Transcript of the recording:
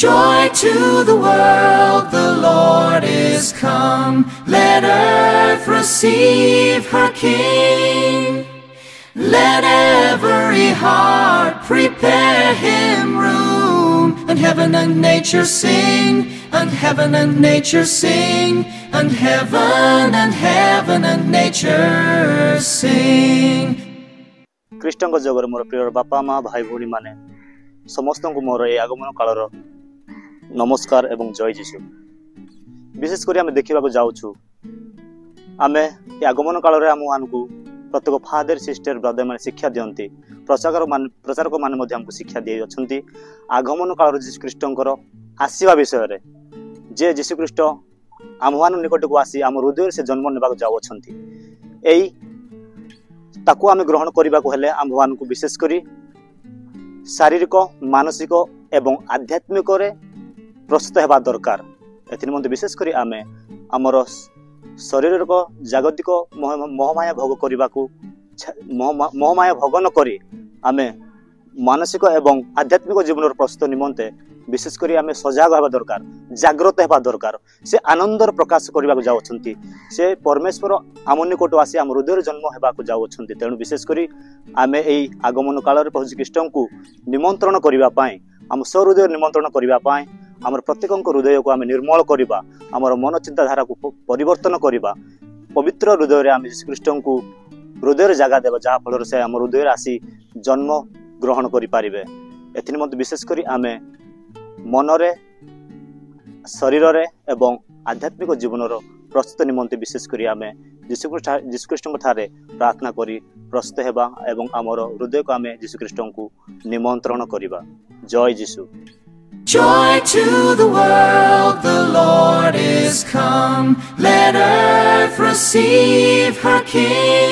Joy to the world, the Lord is come. Let earth receive her King. Let every heart prepare him room. And heaven and nature sing, and heaven and nature sing, and heaven and nature sing. ଖ୍ରୀଷ୍ଟଙ୍କ ଜଗରେ ମୋର ପ୍ରିୟ ବାପା ମା ଭାଇ ଭଉଣୀ ମାନେ ସମସ୍ତଙ୍କୁ ମୋର ଏହି ଆଗମନ କାଳର ନମସ୍କାର ଏବଂ ଜୟ ଯୀଶୁ। ବିଶେଷ କରି ଆମେ ଦେଖିବାକୁ ଯାଉଛୁ ଆମେ ଏ ଆଗମନ କାଳରେ ଆମମାନଙ୍କୁ ପ୍ରତ୍ୟେକ ଫାଦର ସିଷ୍ଟର ବ୍ରଦର ମାନେ ଶିକ୍ଷା ଦିଅନ୍ତି, ପ୍ରଚାରକ ମାନେ ମଧ୍ୟ ଆମକୁ ଶିକ୍ଷା ଦେଇଅଛନ୍ତି ଆଗମନ କାଳର ଯୀଶୁଖ୍ରୀଷ୍ଟଙ୍କର ଆସିବା ବିଷୟରେ। ଯେ ଯୀଶୁଖ୍ରୀଷ୍ଟ ଆମମାନଙ୍କ ନିକଟକୁ ଆସି ଆମ ହୃଦୟରେ ସେ ଜନ୍ମ ନେବାକୁ ଯାଉଅଛନ୍ତି। ଏଇ ତାକୁ ଆମେ ଗ୍ରହଣ କରିବାକୁ ହେଲେ ଆମ୍ଭମାନଙ୍କୁ ବିଶେଷ କରି ଶାରୀରିକ ମାନସିକ ଏବଂ ଆଧ୍ୟାତ୍ମିକରେ ପ୍ରସ୍ତୁତ ହେବା ଦରକାର। ଏଥିନିମନ୍ତେ ବିଶେଷ କରି ଆମେ ଆମର ଶରୀରର ଜାଗତିକ ମୋହମାୟା ଭୋଗ କରିବାକୁ ମୋହମାୟା ଭୋଗ ନ କରି ଆମେ ମାନସିକ ଏବଂ ଆଧ୍ୟାତ୍ମିକ ଜୀବନର ପ୍ରସ୍ତୁତ ନିମନ୍ତେ ବିଶେଷ କରି ଆମେ ସଜାଗ ହେବା ଦରକାର, ଜାଗ୍ରତ ହେବା ଦରକାର। ସେ ଆନନ୍ଦର ପ୍ରକାଶ କରିବାକୁ ଯାଉଅଛନ୍ତି, ସେ ପରମେଶ୍ୱର ଆମ ନିକଟକୁ ଆସି ଆମ ହୃଦୟରେ ଜନ୍ମ ହେବାକୁ ଯାଉଅଛନ୍ତି। ତେଣୁ ବିଶେଷ କରି ଆମେ ଏଇ ଆଗମନ କାଳରେ ପ୍ରଭୁ ଯୀଶୁଖ୍ରୀଷ୍ଟଙ୍କୁ ନିମନ୍ତ୍ରଣ କରିବା ପାଇଁ, ଆମ ସହୃଦୟ ନିମନ୍ତ୍ରଣ କରିବା ପାଇଁ ଆମର ପ୍ରତ୍ୟେକଙ୍କ ହୃଦୟକୁ ଆମେ ନିର୍ମଳ କରିବା, ଆମର ମନ ଚିନ୍ତାଧାରାକୁ ପରିବର୍ତ୍ତନ କରିବା। ପବିତ୍ର ହୃଦୟରେ ଆମେ ଯୀଶୁଖ୍ରୀଷ୍ଟଙ୍କୁ ହୃଦୟରେ ଜାଗା ଦେବା, ଯାହା ଫଳରେ ସେ ଆମ ହୃଦୟରେ ଆସି ଜନ୍ମ ଗ୍ରହଣ କରିପାରିବେ। ଏଥିନିମନ୍ତେ ବିଶେଷ କରି ଆମେ ମନରେ ଶରୀରରେ ଏବଂ ଆଧ୍ୟାତ୍ମିକ ଜୀବନର ପ୍ରସ୍ତୁତ ନିମନ୍ତେ ବିଶେଷ କରି ଆମେ ଯୀଶୁଖ୍ରୀଷ୍ଟଙ୍କ ଠାରେ ପ୍ରାର୍ଥନା କରି ପ୍ରସ୍ତୁତ ହେବା ଏବଂ ଆମର ହୃଦୟକୁ ଆମେ ଯୀଶୁଖ୍ରୀଷ୍ଟଙ୍କୁ ନିମନ୍ତ୍ରଣ କରିବା। ଜୟ ଯୀଶୁ। Joy to the world, the Lord is come. Let earth receive her King.